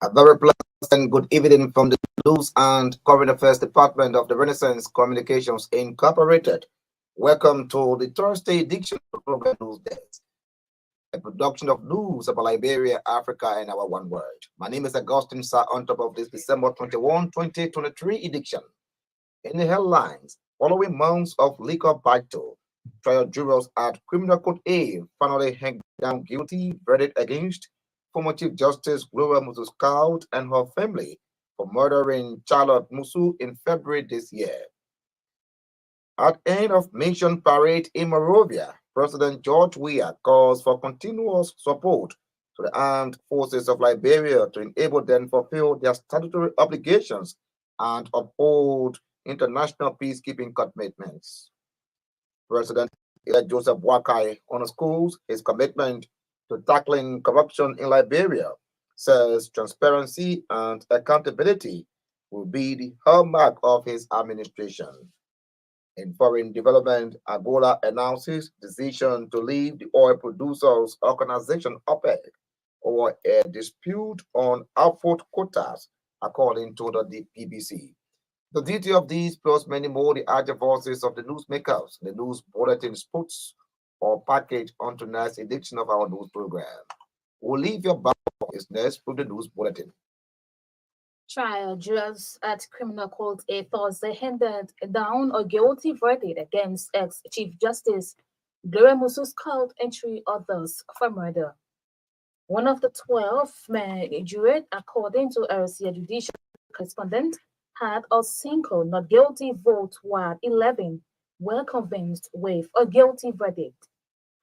A very pleasant good evening from the News and Current Affairs Department of the Renaissance Communications Incorporated. Welcome to the Thursday edition of Global News Desk, a production of news about Liberia, Africa, and our one world. My name is Augustine Sir on top of this December 21, 2023 edition. In the headlines, following months of legal battle, trial jurors at Criminal Court A finally handed down guilty verdict against former Chief Justice Gloria Musu and her family for murdering Charlotte Musu in February this year. At end of mission parade in Monrovia, President George Weah calls for continuous support to the armed forces of Liberia to enable them fulfill their statutory obligations and uphold international peacekeeping commitments. President-elect Joseph Boakai underscores his commitment to tackling corruption in Liberia, says transparency and accountability will be the hallmark of his administration. In foreign development, Angola announces decision to leave the oil producers organization OPEC over a dispute on output quotas, according to the BBC. The detail of these plus many more the other voices of the newsmakers, the news bulletin puts or package on tonight's edition of our news program. We'll leave your back business with the news bulletin. Trial jurors at criminal court a Thursday handed down a guilty verdict against ex-Chief Justice Gloria Musu's cult and three others for murder. One of the 12 men jurors, according to RCA judicial correspondent, had a single not guilty vote while 11 were convinced with a guilty verdict.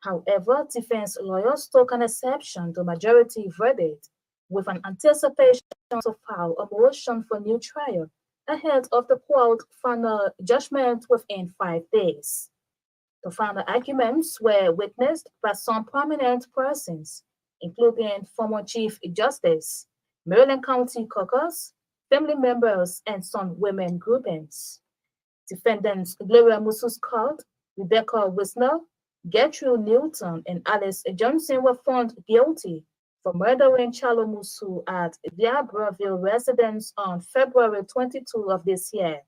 However, defense lawyers took an exception to majority verdict with an anticipation to file a motion for new trial ahead of the court final judgment within 5 days. The final arguments were witnessed by some prominent persons, including former Chief Justice, Maryland County Caucus, family members, and some women groupings. Defendants Gloria Musu's court, Rebecca Wisner, Gertrude Newton, and Alice Johnson were found guilty for murdering Charlo Musu at their Breville residence on February 22 of this year.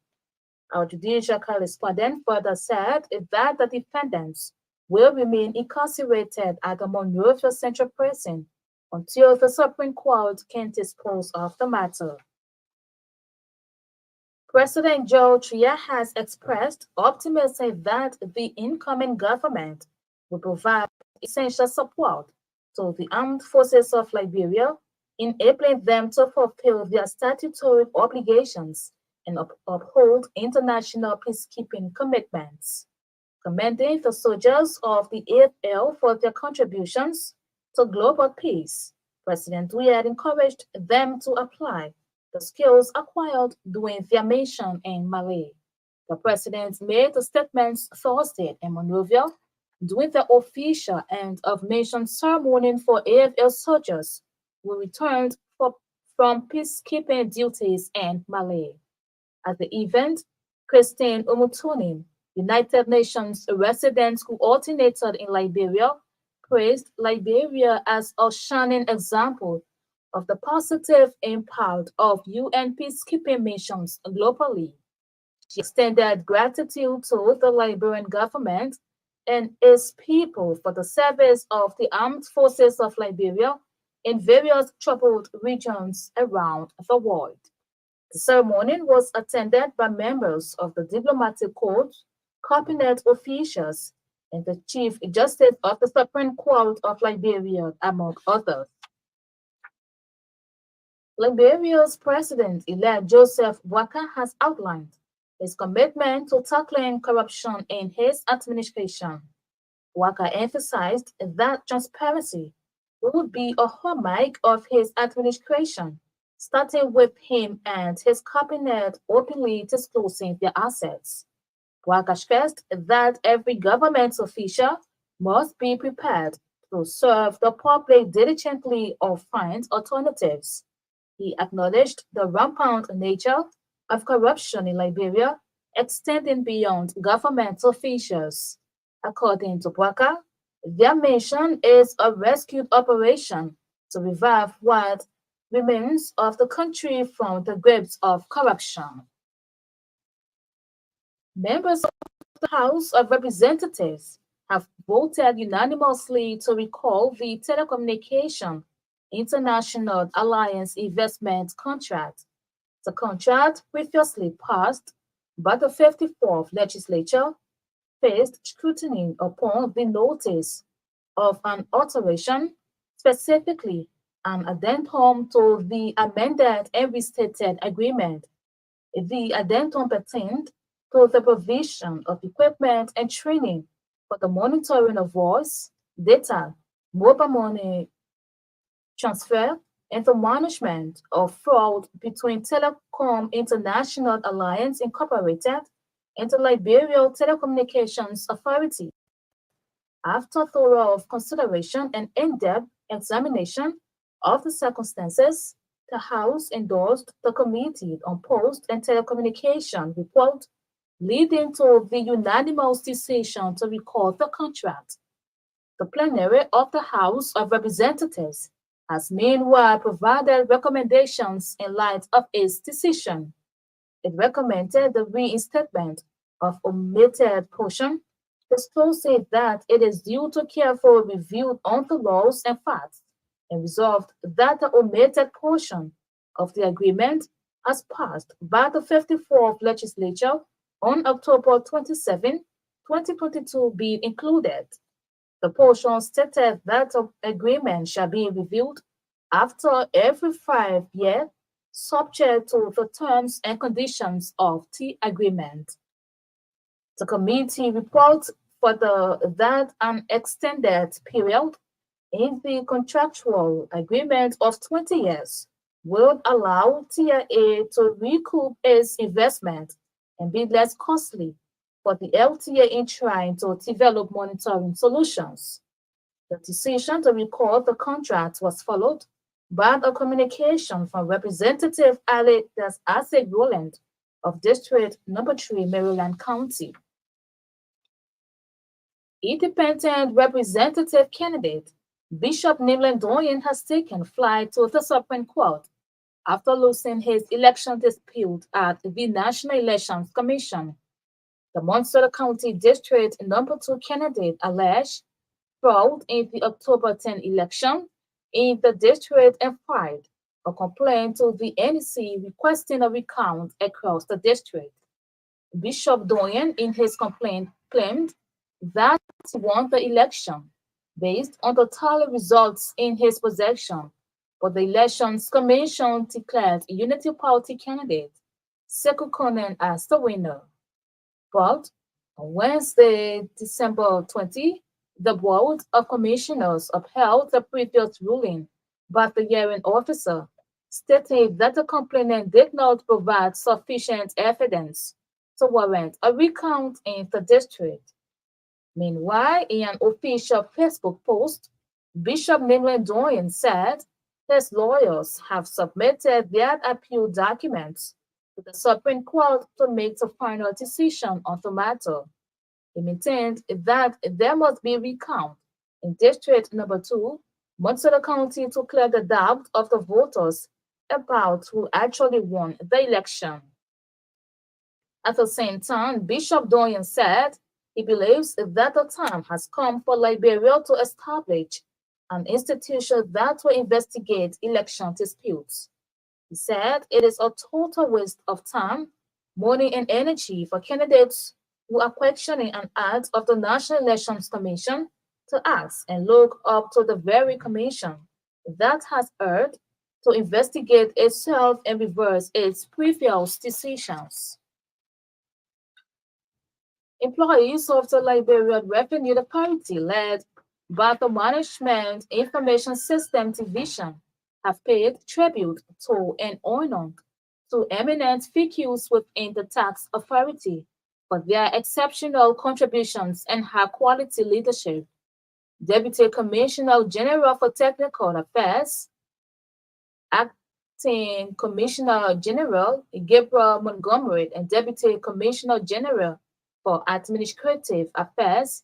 Our judicial correspondent further said that the defendants will remain incarcerated at the Monrovia Central Prison until the Supreme Court can dispose of the matter. President Joe Tria has expressed optimism that the incoming government will provide essential support to the armed forces of Liberia, enabling them to fulfill their statutory obligations and uphold international peacekeeping commitments. Commending the soldiers of the AFL for their contributions to global peace, President Weah encouraged them to apply the skills acquired during their mission in Mali. The president made the statements Thursday in Monrovia during the official end of mission ceremony for AFL soldiers who returned from peacekeeping duties in Mali. At the event, Christine Umutunin, United Nations resident coordinator in Liberia, praised Liberia as a shining example of the positive impact of UN peacekeeping missions globally. She extended gratitude to the Liberian government and its people for the service of the armed forces of Liberia in various troubled regions around the world. The ceremony was attended by members of the diplomatic corps, cabinet officials, and the Chief Justice of the Supreme Court of Liberia, among others. Liberia's president-elect Joseph Boakai has outlined his commitment to tackling corruption in his administration. Boakai emphasized that transparency would be a hallmark of his administration, starting with him and his cabinet openly disclosing their assets. Boakai stressed that every government official must be prepared to serve the public diligently or find alternatives. He acknowledged the rampant nature of corruption in Liberia, extending beyond government officials. According to Boakai, their mission is a rescue operation to revive what remains of the country from the grips of corruption. Members of the House of Representatives have voted unanimously to recall the Telecommunication International Alliance investment contract. The contract, previously passed by the 54th legislature, faced scrutiny upon the notice of an alteration, specifically an addendum to the amended and restated agreement. The addendum pertained to the provision of equipment and training for the monitoring of voice, data, mobile money transfer, and the management of fraud between Telecom International Alliance Incorporated and the Liberia Telecommunications Authority. After thorough consideration and in-depth examination of the circumstances, the House endorsed the Committee on Post and Telecommunication report, leading to the unanimous decision to recall the contract. The plenary of the House of Representatives has meanwhile provided recommendations in light of its decision. It recommended the reinstatement of omitted portion, disclosing that it is due to careful review on the laws and facts, and resolved that the omitted portion of the agreement, as passed by the 54th legislature on October 27, 2022, be included. The portion stated that the agreement shall be reviewed after every 5 years, subject to the terms and conditions of the agreement. The committee reports further that an extended period in the contractual agreement of 20 years would allow TIA to recoup its investment and be less costly for the LTA in trying to develop monitoring solutions. The decision to recall the contract was followed by a communication from Representative Alex Asik Roland of District Number 3, Maryland County. Independent representative candidate Bishop Nimlan Doyen has taken flight to the Supreme Court after losing his election dispute at the National Elections Commission. The Monsoda County District Number 2 candidate alleged fraud in the October 10 election in the district and filed a complaint to the NEC requesting a recount across the district. Bishop Doyen, in his complaint, claimed that he won the election based on the tally results in his possession, but the Elections Commission declared Unity Party candidate Sekou Konen as the winner. But on Wednesday, December 20, the Board of Commissioners upheld the previous ruling by the hearing officer, stating that the complainant did not provide sufficient evidence to warrant a recount in the district. Meanwhile, in an official Facebook post, Bishop Nimlan Doyen said his lawyers have submitted their appeal documents to the Supreme Court to make the final decision on the matter. He maintained that there must be a recount in District Number 2, Monsoda County, to clear the doubt of the voters about who actually won the election. At the same time, Bishop Doyen said he believes that the time has come for Liberia to establish an institution that will investigate election disputes. He said it is a total waste of time, money, and energy for candidates who are questioning an act of the National Elections Commission to ask and look up to the very commission that has erred to investigate itself and reverse its previous decisions. Employees of the Liberian Revenue Authority, led by the Management Information System Division, have paid tribute to and honor to eminent figures within the tax authority for their exceptional contributions and high-quality leadership. Deputy Commissioner General for Technical Affairs, Acting Commissioner General Gabriel Montgomery, and Deputy Commissioner General for Administrative Affairs,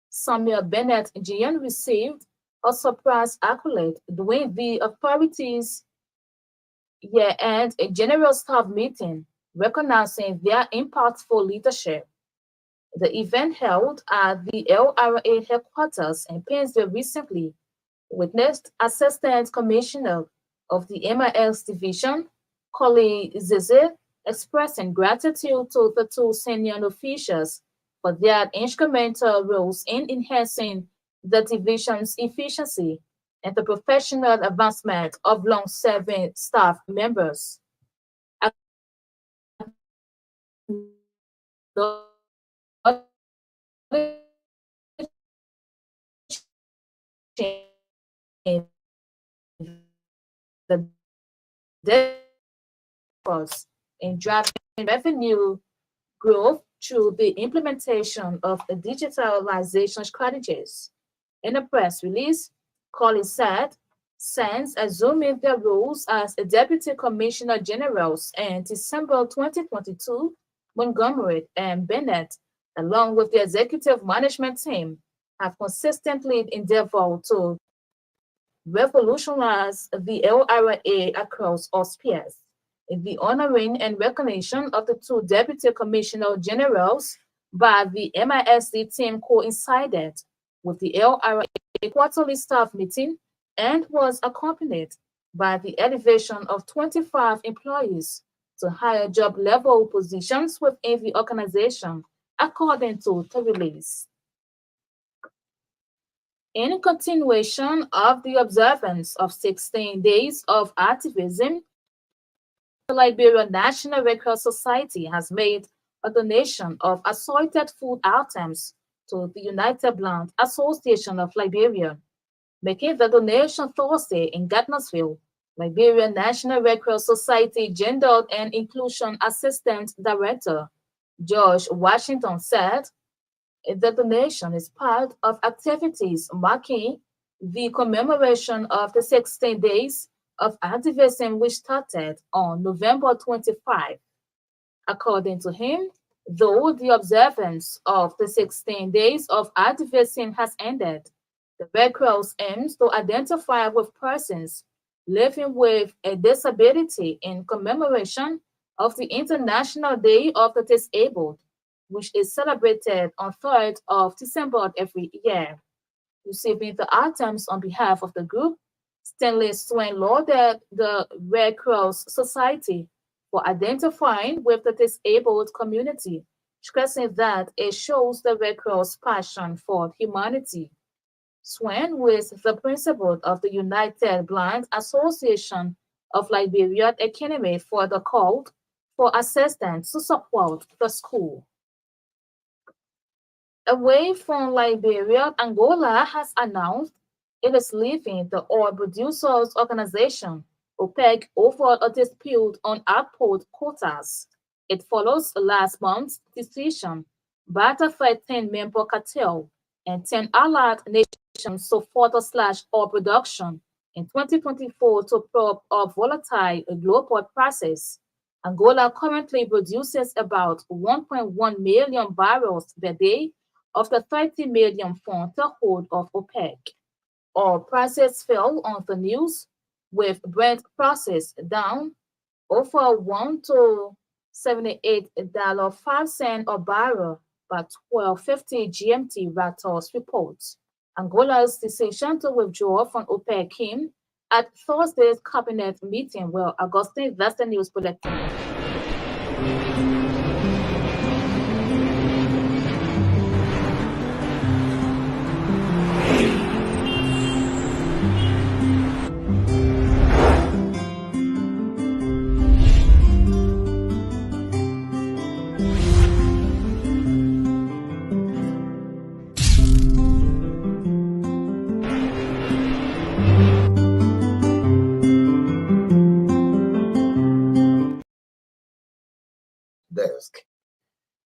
Samuel Bennett Gian, received a surprise accolade during the authority's year-end a general staff meeting recognizing their impactful leadership. The event held at the LRA headquarters in Painesville recently witnessed Assistant Commissioner of the MIS Division, Colin Zize, expressing gratitude to the two senior officials for their instrumental roles in enhancing the division's efficiency and the professional advancement of long-serving staff members. The efforts in driving revenue growth through the implementation of the digitalization strategies. In a press release, Collins said, since assuming their roles as a Deputy Commissioner Generals in December 2022, Montgomery and Bennett, along with the executive management team, have consistently endeavored to revolutionize the LRA across all spheres. The honoring and recognition of the two Deputy Commissioner Generals by the MISD team coincided with the LRA quarterly staff meeting and was accompanied by the elevation of 25 employees to higher job level positions within the organization, according to the release. In continuation of the observance of 16 days of activism, the Liberian National Red Cross Society has made a donation of assorted food items to the United Blanc Association of Liberia, making the donation Thursday in Gardnersville. Liberian National Red Cross Society Gender and Inclusion Assistant Director George Washington said, the donation is part of activities marking the commemoration of the 16 days of activism which started on November 25. According to him, though the observance of the 16 days of activism has ended, the Red Cross aims to identify with persons living with a disability in commemoration of the International Day of the Disabled, which is celebrated on 3rd of December every year. Receiving the items on behalf of the group, Stanley Swain lauded the Red Cross Society for identifying with the disabled community, stressing that it shows the Red Cross passion for humanity. Swain, who is the principal of the United Blind Association of Liberia Academy, for the call for assistance to support the school. Away from Liberia, Angola has announced it is leaving the Oil Producers Organization, OPEC, over a dispute on output quotas. It follows last month's decision by the 13-member cartel and 10 allied nations to further slash oil production in 2024 to prop up volatile global prices. Angola currently produces about 1.1 million barrels per day of the 30 million ton threshold of OPEC. Oil prices fell on the news, with Brent prices down over 1 to $78.05 a barrel by 12:50 GMT, Reuters reports. Angola's decision to withdraw from OPEC came at Thursday's cabinet meeting, where Augustine, that's the news bulletin. Desk.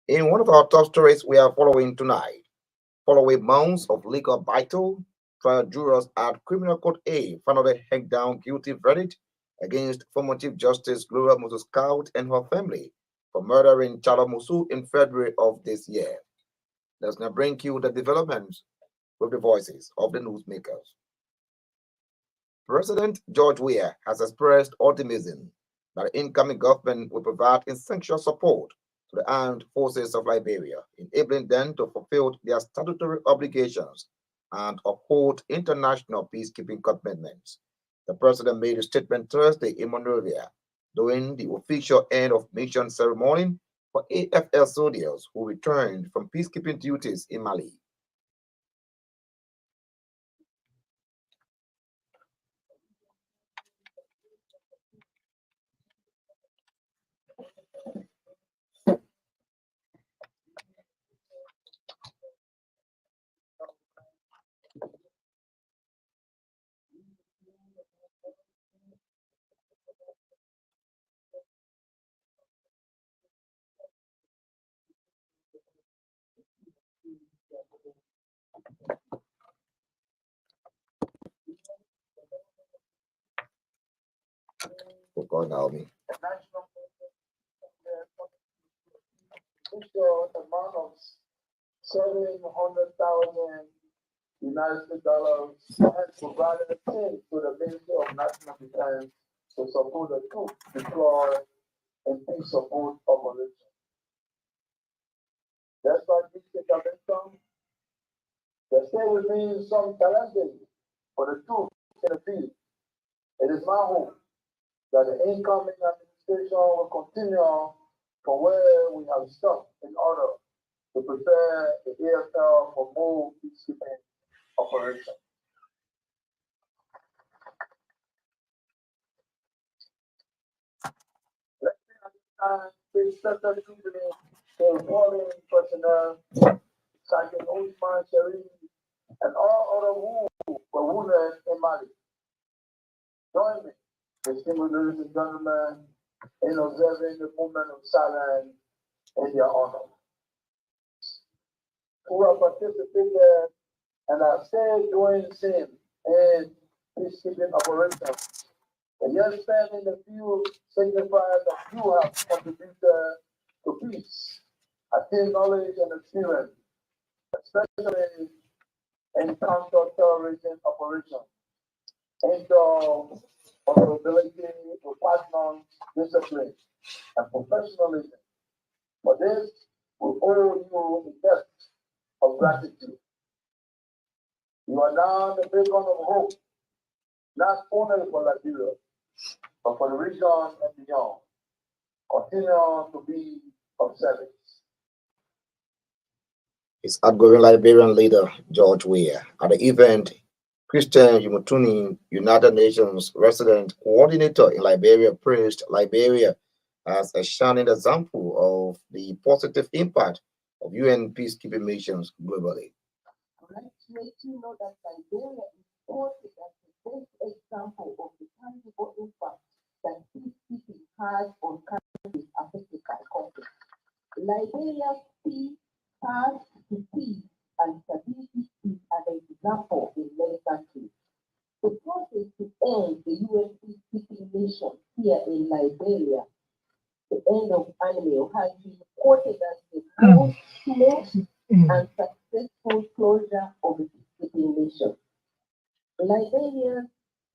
In one of our top stories we are following tonight, following months of legal battle, trial jurors at Criminal Court A finally handed down guilty verdict against former Chief Justice Gloria Musu and her family for murdering Chala Musu in February of this year. Let's now bring you the developments with the voices of the newsmakers. President George Weah has expressed optimism that the incoming government will provide essential support to the armed forces of Liberia, enabling them to fulfill their statutory obligations and uphold international peacekeeping commitments. The president made a statement Thursday in Monrovia during the official end of mission ceremony for AFL soldiers who returned from peacekeeping duties in Mali. We're going, Naomi. Amount of 700,000 United States dollars has provided a to the Ministry of National Defense to support the troops deployed in peace support operations. Despite this intervention, there still remains some challenges for the troops in the field. It is my hope that the incoming administration will continue from where we have stopped in order to prepare the AFL for more peacekeeping operations. Let me understand this strategy to following personnel, Sergeant Osman Sharif, and all other who were wounded in Mali. Join me, distinguished ladies and gentlemen, in observing the movement of silence in their honor. Who have participated and are still doing the same in peacekeeping operations. The years spent in the field signifies that you have contributed to peace, attain knowledge and experience, especially in counter-terrorism operations, into vulnerability, department, discipline, and professionalism. For this, we owe you a debt of gratitude. You are now the beacon of hope, not only for Liberia, but for the region and beyond. Continue to be of service. His outgoing Liberian leader, George Weah, at the event, Christian Yumutuni, United Nations resident coordinator in Liberia, praised Liberia as a shining example of the positive impact of UN peacekeeping missions globally. I'd like to let you know that Liberia is quoted as the best example of the tangible impact that peacekeeping has on countries affected by conflict. Liberia's peace path to peace and stability is an example in many countries. The process to end the UN peacekeeping mission here in Liberia, the end of anime, has been quoted as the most smooth and successful closure of the peacekeeping mission. Liberia's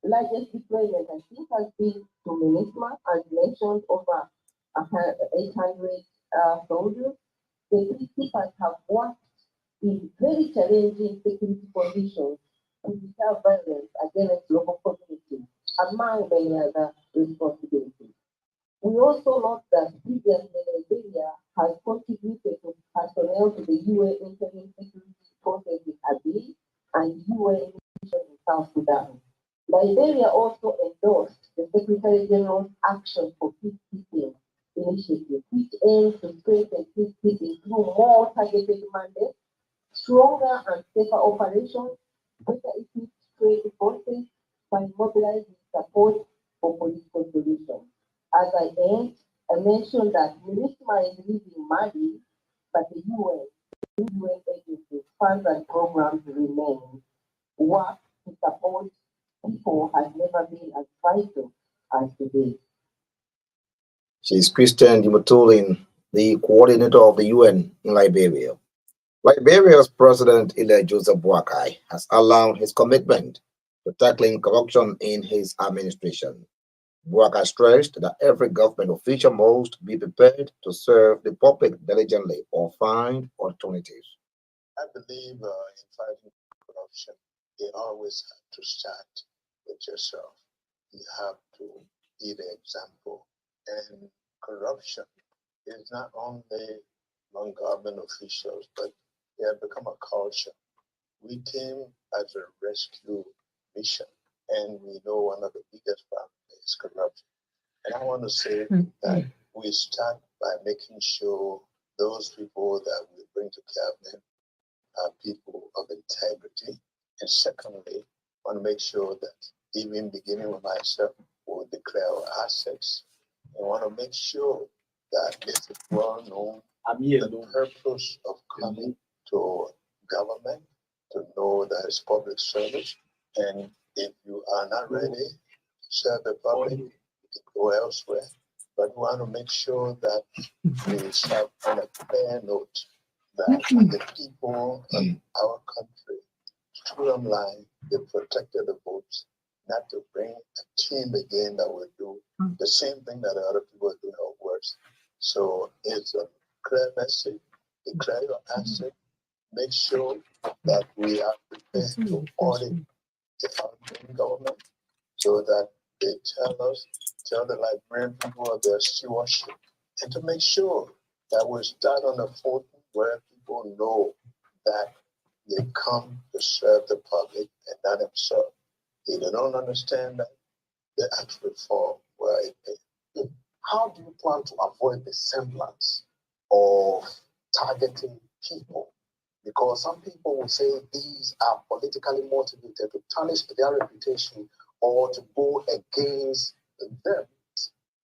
largest deployment, I think, has been to MINUSMA, as mentioned, over 800 soldiers. The peacekeepers have worked in very challenging security conditions to deter violence against local communities, among many other responsibilities. We also note that previously Liberia has contributed to personnel to the UN interim security forces in Abyss and UN mission in South Sudan. Liberia also endorsed the Secretary General's Action for Peacekeeping initiative, which aims to strengthen peacekeeping through more targeted mandates, stronger and safer operations, better equipped trade forces, by mobilizing support for political solutions. As I end, I mentioned that MINUSMA is leaving Mali, but the UN agencies, funds and programs remain. Work to support people has never been as vital as today. She is Christian Dimotulin, the coordinator of the UN in Liberia. Liberia's President-elect Joseph Boakai has outlined his commitment to tackling corruption in his administration. Worker stressed that every government official must be prepared to serve the public diligently or find alternatives. I believe in fighting corruption, you always have to start with yourself. You have to be the example. And corruption is not only among government officials, but it has become a culture. We came as a rescue mission, and we know one of the biggest problems is corruption. And I want to say that we start by making sure those people that we bring to cabinet are people of integrity. And secondly, I want to make sure that even beginning with myself, we'll declare our assets. And want to make sure that it is well known the purpose of coming to government, to know that it's public service. And if you are not ready to serve the public, you can go elsewhere. But we want to make sure that we serve on a fair note that the people of our country stood online, they protected the votes, not to bring a team again that will do the same thing that the other people are doing or worse. So it's a clear message, declare your asset, make sure that we are prepared to audit the outgoing government so that they tell the Liberian people of their stewardship, and to make sure that we start on a footing where people know that they come to serve the public and not themselves. If they don't understand that, they actually fall where it is. How do you plan to avoid the semblance of targeting people? Because some people will say these are politically motivated to tarnish their reputation or to go against them.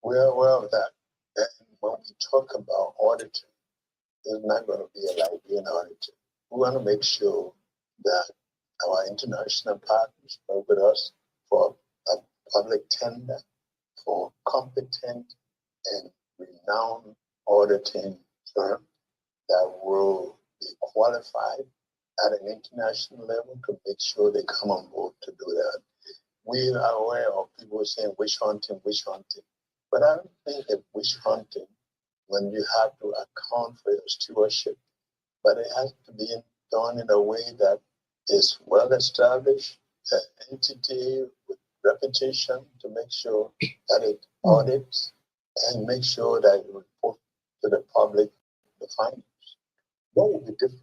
We're aware of that. And when we talk about auditing, it's not going to be a Liberian auditing. We want to make sure that our international partners work with us for a public tender for competent and renowned auditing firm that will be qualified at an international level to make sure they come on board to do that. We are aware of people saying witch hunting, but I don't think that witch hunting when you have to account for your stewardship, but it has to be done in a way that is well established, an entity with reputation to make sure that it audits and make sure that it report to the public the findings. What would be different?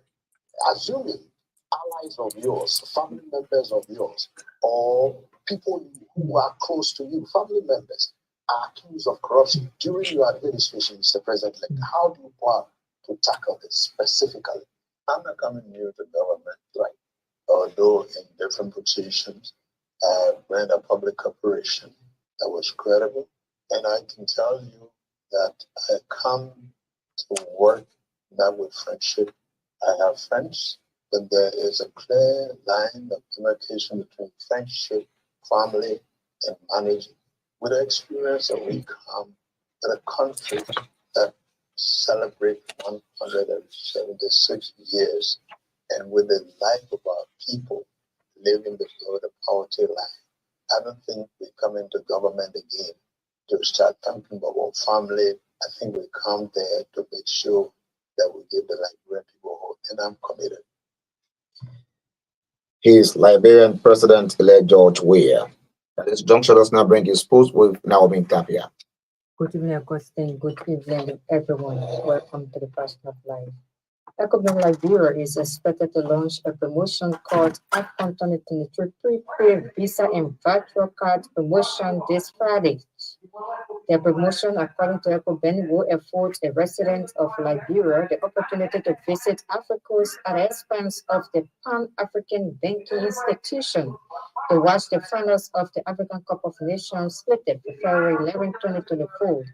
Assuming allies of yours, family members of yours, or people who are close to you, family members, are accused of corruption during your administration, Mr. President, how do you plan to tackle this specifically? I'm not coming new to government, right? Although in different positions, I ran a public corporation that was credible, and I can tell you that I come to work not with friendship. I have friends, but there is a clear line of demarcation between friendship, family, and managing. With the experience that we come in a country that celebrates 176 years, and with the life of our people living below the poverty line, I don't think we come into government again to start thinking about family. I think we come there to make sure that we give the Liberian people hope, and I'm committed. He is Liberian President-elect George Weah. At this juncture, let's now bring his post with Naomi Tapia. Good evening, Augustine. Good evening, everyone. Welcome to the Passion of Life. EcoBank Liberia is expected to launch a promotion called AFCON 2023 Prepaid Visa and Virtual Card Promotion this Friday. The promotion, according to EcoBank, will afford a resident of Liberia the opportunity to visit Africa Coast at the expense of the Pan-African Banking Institution to watch the finals of the African Cup of Nations slated for February 11, 2024.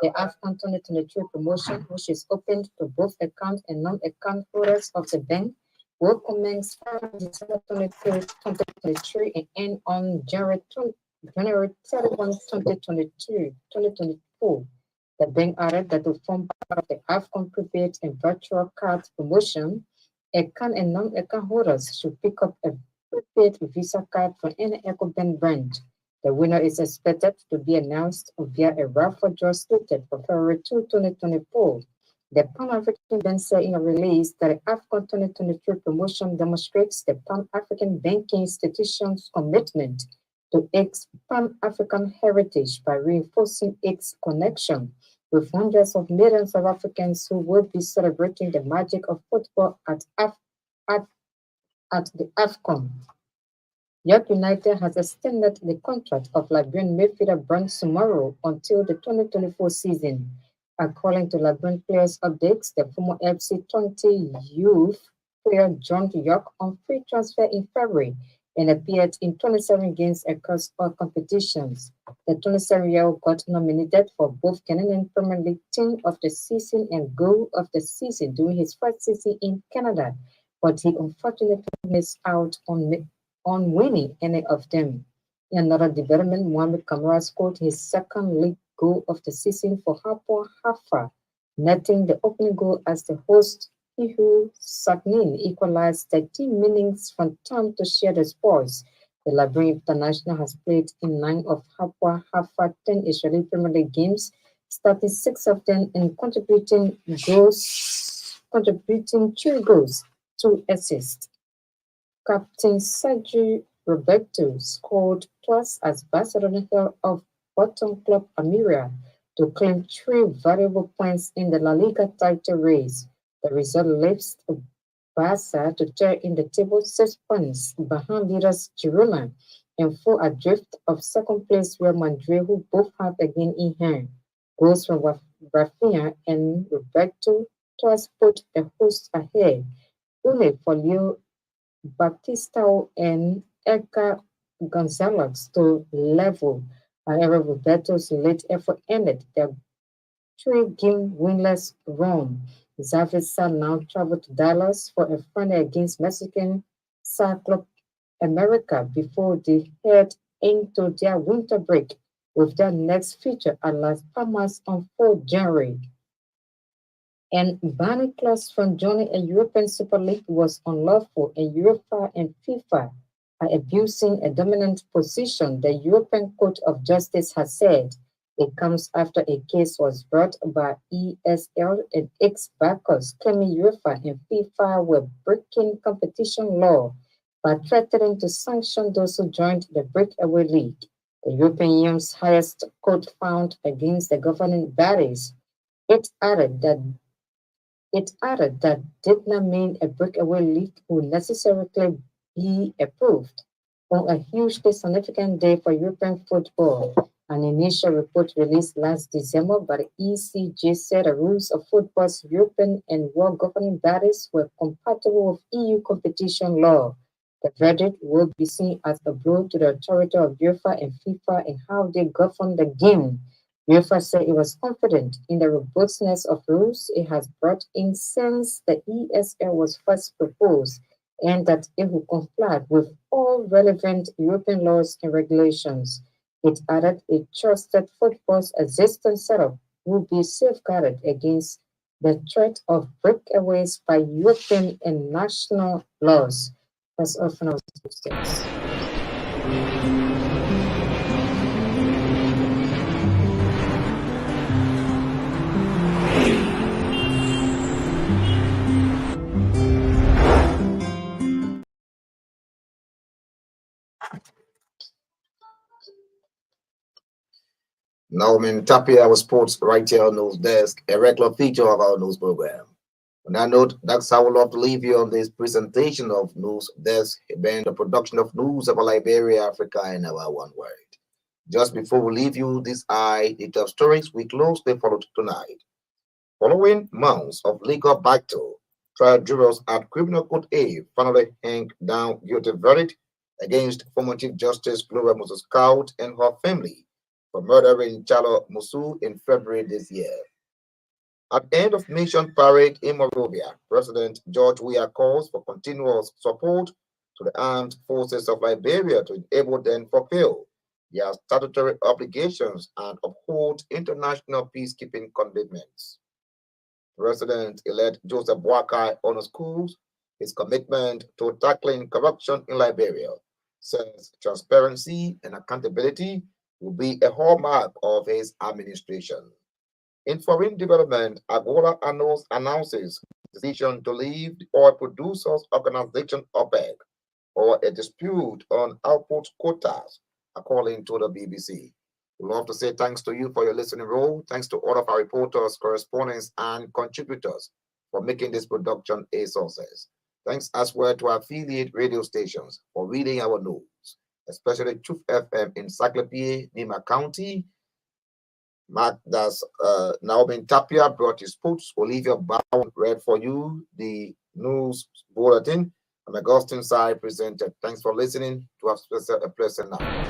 The AFCON 2023 promotion, which is open to both account and non-account holders of the bank, will commence December 23, 2023 and end on January 31, 2024. The bank added that to form part of the AFCON prepaid and virtual card promotion, account and non-account holders should pick up a prepaid Visa card from any EcoBank branch. The winner is expected to be announced via a raffle draw slated for February 2, 2024. The Pan-African Bank said in a release that the AFCON 2023 promotion demonstrates the Pan-African banking institution's commitment to its Pan-African heritage by reinforcing its connection with hundreds of millions of Africans who will be celebrating the magic of football at, at the AFCON. York United has extended the contract of Liberian midfielder Brent Sumaro until the 2024 season. According to Liberian Players Updates, the former FC 20 youth player joined York on free transfer in February and appeared in 27 games across all competitions. The 27-year-old got nominated for both Canadian Premier League Team of the Season and Goal of the Season during his first season in Canada, but he unfortunately missed out on winning any of them. In another development, Mohamed Kamara scored his second league goal of the season for Hapoel Haifa, netting the opening goal as the host Ihu Saknin equalized 13 minutes from time to share the spoils. The Liberian international has played in 9 of Hapoel Haifa 10 Israeli Premier League games, starting 6 of them and contributing 2 goals, 2 assists. Captain Sergio Roberto scored twice as Barcelona held off bottom club Almeria to claim 3 valuable points in the La Liga title race. The result leaves Barca to tear in the table 6 points behind leaders Girona and 4 adrift of second place Real Madrid, who both have a game in hand. Goals from Rafinha and Roberto twice put the hosts ahead. Only for Leo Batistao and Edgar Gonzalez to level. However, Roberto's late effort ended their 3-game winless run. Zavisa now traveled to Dallas for a final against Mexican side club America before they head into their winter break, with their next feature at Las Palmas on 4 January. And banning clause from joining a European Super League was unlawful, and UEFA and FIFA are abusing a dominant position, the European Court of Justice has said. It comes after a case was brought by ESL and ex-backers claiming UEFA and FIFA were breaking competition law by threatening to sanction those who joined the breakaway league. The European Union's highest court found against the governing bodies. It added that did not mean a breakaway league would necessarily be approved. On a hugely significant day for European football, an initial report released last December by the ECJ said the rules of football's European and world governing bodies were compatible with EU competition law. The verdict will be seen as a blow to the authority of UEFA and FIFA in how they govern the game. UEFA said it was confident in the robustness of rules it has brought in since the ESL was first proposed, and that it will comply with all relevant European laws and regulations. It added it trusted football's existing setup will be safeguarded against the threat of breakaways by European and national laws. That's often our states. Now, I'm Tapia, our sports right here on News Desk, a regular feature of our news program. On that note, that's how we'll have to leave you on this presentation of News Desk, being the production of news about Liberia, Africa, and our one word. Just before we leave you, these are the top stories we closely followed tonight. Following months of legal battle, trial jurors at Criminal Court A finally hanged down guilty verdict against former Chief Justice Gloria Moses Scout and her family for murdering Chalo Musu in February this year. At the end of Mission Parade in Monrovia, President George Weah calls for continuous support to the armed forces of Liberia to enable them fulfill their statutory obligations and uphold international peacekeeping commitments. President-elect Joseph Boakai underscores his commitment to tackling corruption in Liberia, says transparency and accountability will be a hallmark of his administration. In foreign development, Angola announces decision to leave the oil producers organization OPEC or a dispute on output quotas, according to the BBC. We'd love to say thanks to you for your listening role. Thanks to all of our reporters, correspondents, and contributors for making this production a success. Thanks as well to our affiliate radio stations for reading our news, especially Truth FM in Saclapie, Nima County. Naomi Tapia brought his sports. Olivia Bowen read for you the news bulletin. And Augustine Sai presented. Thanks for listening. To have a pleasant night.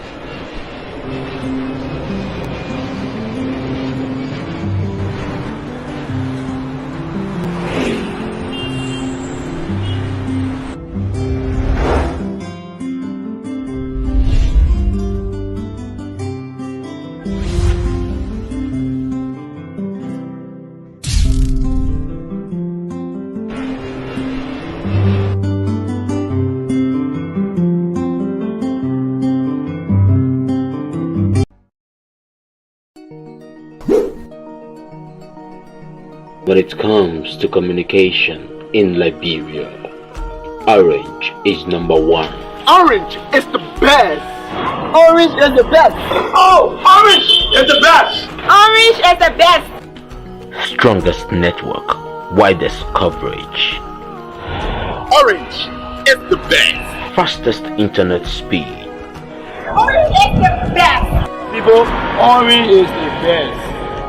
When it comes to communication in Liberia, Orange is number one. Orange is the best. Orange is the best. Oh, Orange is the best. Orange is the best. Strongest network, widest coverage. Orange is the best. Fastest internet speed. Orange is the best. People, Orange is the best.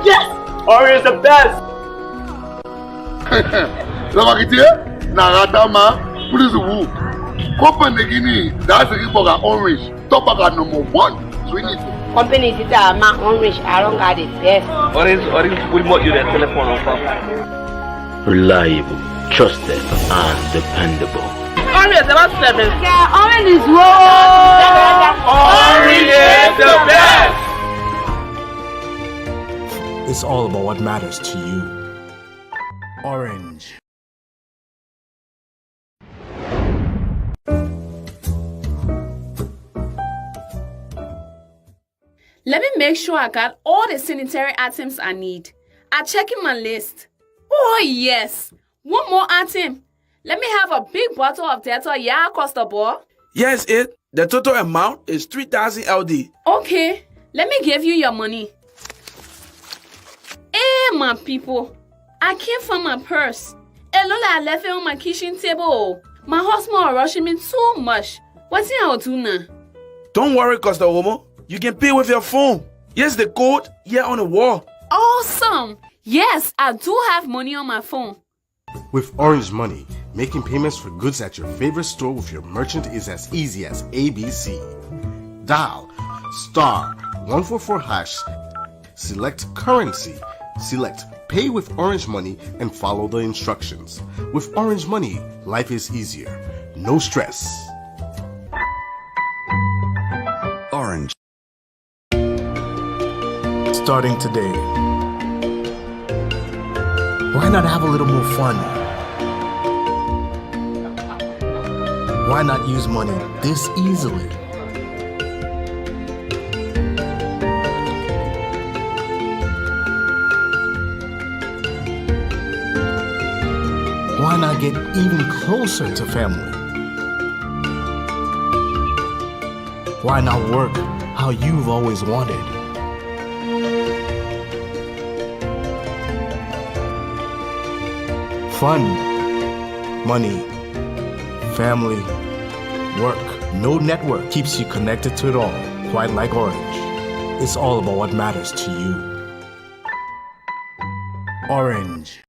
Yes, Orange is the best. Naratama, what is the woo? Company Guinea, that's a Iboga Orange, Tobaga #1. So we need to. Company Zitama Orange, I don't got the best. Orange will more you the telephone on. Reliable, trusted, and dependable. Orange is about 7. Yeah, Orange is Orange is the best. It's all about what matters to you. Orange. Let me make sure I got all the sanitary items I need. I'm checking my list. Oh yes, one more item. Let me have a big bottle of Dettol, yeah, Costable. Yes, it. The total amount is 3,000 LD. Okay, let me give you your money. Hey, my people. I can't find my purse. Lola, I left it on my kitchen table. My husband is rushing me too much. What's I do now? Don't worry, Costa Homo. You can pay with your phone. Yes, the code here on the wall. Awesome. Yes, I do have money on my phone. With Orange Money, making payments for goods at your favorite store with your merchant is as easy as ABC. Dial *144#, select currency, select Pay with Orange Money and follow the instructions. With Orange Money, life is easier. No stress. Orange. Starting today. Why not have a little more fun? Why not use money this easily? Why not get even closer to family? Why not work how you've always wanted? Fun, money, family, work. No network keeps you connected to it all, quite like Orange. It's all about what matters to you. Orange.